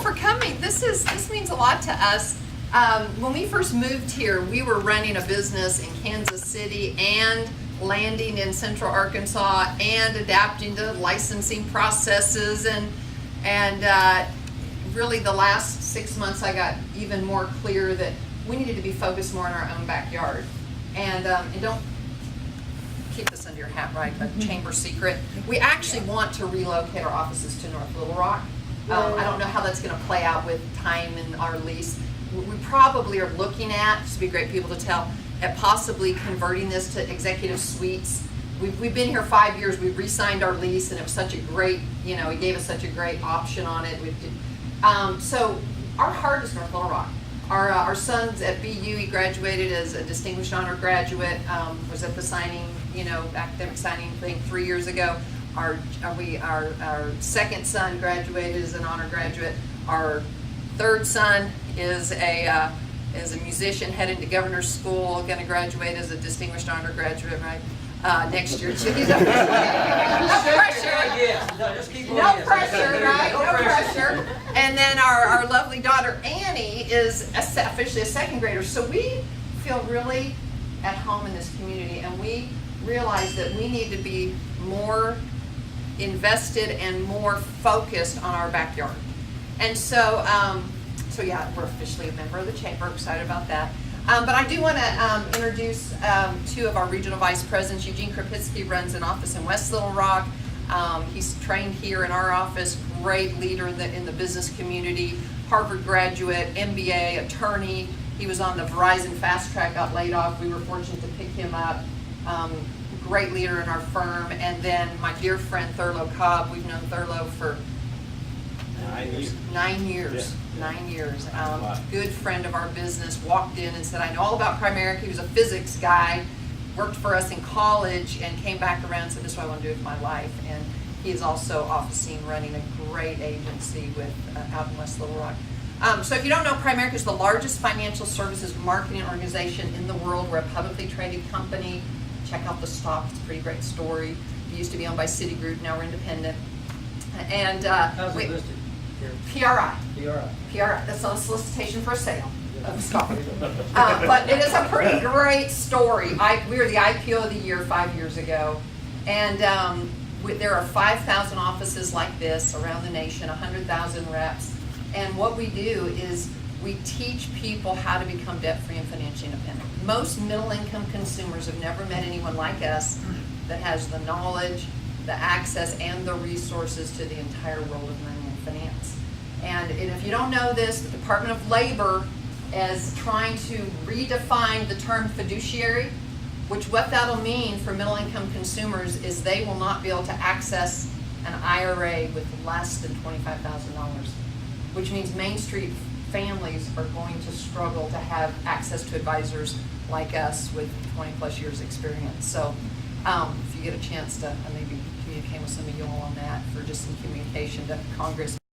for coming. This means a lot to us. When we first moved here, we were running a business in Kansas City and landing in Central Arkansas and adapting to licensing processes, and really the last 6 months I got even more clear that we needed to be focused more in our own backyard. And don't keep this under your hat, right? A chamber secret. We actually want to relocate our offices to North Little Rock. I don't know how that's going to play out with time and our lease. We probably are looking at, just to be great people to tell, at possibly converting this to executive suites. We've been here 5 years. We re-signed our lease, and it was such a great, he gave us such a great option on it. So our heart is North Little Rock. Our son's at BU. He graduated as a distinguished honor graduate. Was at the signing, academic signing thing 3 years ago. Our second son graduated as an honor graduate. Our third son is a musician heading to governor's school, going to graduate as a distinguished honor graduate, right? Next year. So he's no pressure. No pressure, right? No pressure. And then our lovely daughter Annie is officially a second grader. So we feel really at home in this community, and we realize that we need to be more invested and more focused on our backyard. And so, yeah, we're officially a member of the chamber. Excited about that. But I do want to introduce two of our regional vice presidents. Eugene Krapitsky runs an office in West Little Rock. He's trained here in our office, great leader in the business community, Harvard graduate, MBA, attorney. He was on the Verizon fast track, got laid off. We were fortunate to pick him up. Great leader in our firm. And then my dear friend Thurlow Cobb. We've known Thurlow for 9 years. Yeah. 9 years. Good friend of our business, walked in and said, I know all about Primerica. He was a physics guy, worked for us in college, and came back around and said, this is what I want to do with my life. And he is also officing, running a great agency out in West Little Rock. So if you don't know, Primerica is the largest financial services marketing organization in the world. We're a publicly traded company. Check out the stock. It's a pretty great story. We used to be owned by Citigroup. Now we're independent. And how's it listed? PRI. PRI. That's on solicitation for a sale of stock. But it is a pretty great story. We were the IPO of the year 5 years ago. And there are 5,000 offices like this around the nation, 100,000 reps. And what we do is we teach people how to become debt-free and financially independent. Most middle-income consumers have never met anyone like us that has the knowledge, the access, and the resources to the entire world of money and finance. And if you don't know this, the Department of Labor is trying to redefine the term fiduciary, which what that'll mean for middle-income consumers is they will not be able to access an IRA with less than $25,000, which means Main Street families are going to struggle to have access to advisors like us with 20-plus years experience. So if you get a chance to maybe communicate with some of you all on that, for just some communication to Congress.